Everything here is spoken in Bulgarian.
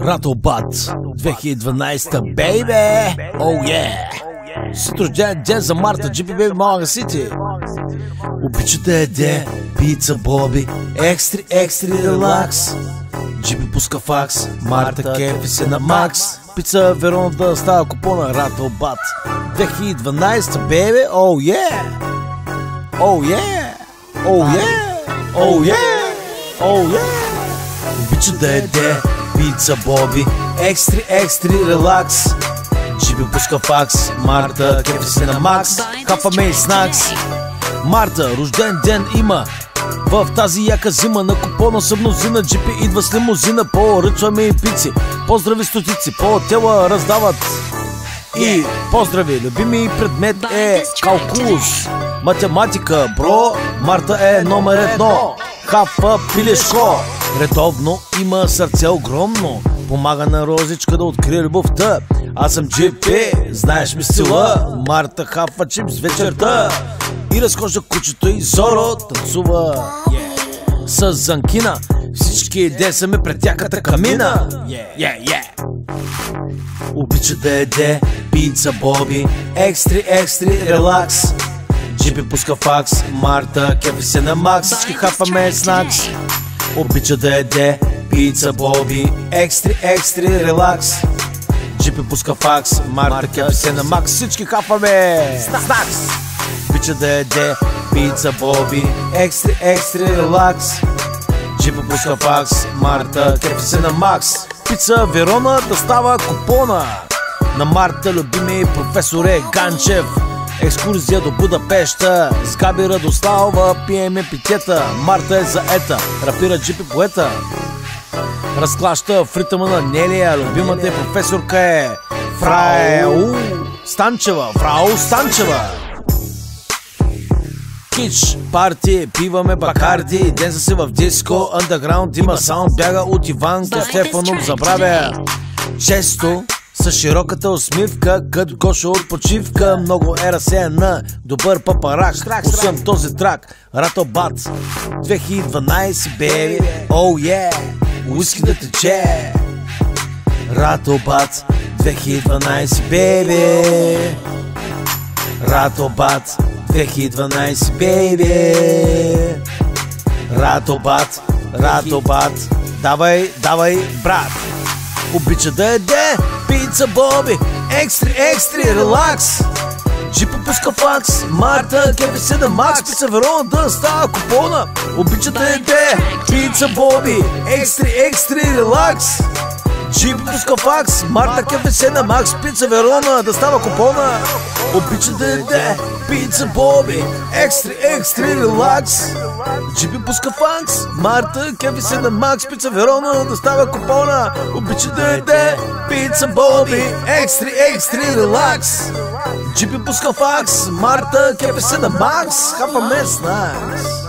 Rattlebud 2012, бейбе! Оу е! След рожден ден за Марта, Джипи бейби Малага Сити. Обича да яде пица Боби, екстри релакс. Джипи пуска факс, Марта кефи се на макс. Пица Верона да става купона, Rattlebud 2012, бейбе! Оу е! Оу е! Оу е! Оу е! Оу е! Обича да яде пица Боби, екстри релакс. Джипи пуска факс, Марта кефи се на макс. Хапаме и снакс. Марта рожден ден има в тази яка зима. На купона са мнозина, Джипи идва с лимузина. Поръчваме и пици, поздрави стотици, по тела раздават. И поздрави, любими предмет е калкулус, математика, бро. Марта е номер едно. Хапа пилешко, редовно има сърце огромно. Помага на Розичка да открие любовта. Аз съм Джипи, знаеш ми стила. Марта хапва чипс вечерта и разхожда кучето и Зоро танцува с Занкина. Всички десаме пред тяката камина. Обича да яде пица Боби, екстри релакс. Джипи пуска факс, Марта кефи се на макс. Всички хапаме снакс. Обича да яде пица Боби, екстри релакс. Джипи пуска факс, Марта кефи се на макс. Всички хапаме снакс. Обича да яде пица Боби, екстри релакс. Джипи пуска факс, Марта кефи се на макс. Пица Верона да става купона. На Марта любими професор е Ганчев. Екскурзия до Будапешта, с Габи Радослава пиеме питета. Марта е заета, рапира Джипи поета. Разклаща в ритъма на Нелия. Любимата е професорка е Фрау Станчева. Кич, парти, пиваме бакарди. Ден са се в диско, андеграунд има саунд. Бяга от Иванка, Стефанов забравя често с широката усмивка, като Гошо от почивка. Много е разсеяна, добър папарак. Пусвам този трак, Rattlebud 2012, бейби. Оу е, уиски да тече. Rattlebud 2012, бейби. Rattlebud 2012, бейби. Rattlebud, давай, брат. Обича да яде пица Боби, екстри релакс. Джипи пуска факс, Марта кефи се на макс. Пица Верона да става купона. Обича да яде пица Боби, екстри релакс. Джипи пуска факс, Марта кефи се на макс. Пица Верона да става купона. Обича да яде пица Боби, екстри релакс. Джипи пуска факс, Марта кефи се на макс. Пица Верона да става купона. Обича да яде пица Боби, екстри релакс. Джипи пуска факс, Марта кефи се на макс. Хапаме снакс.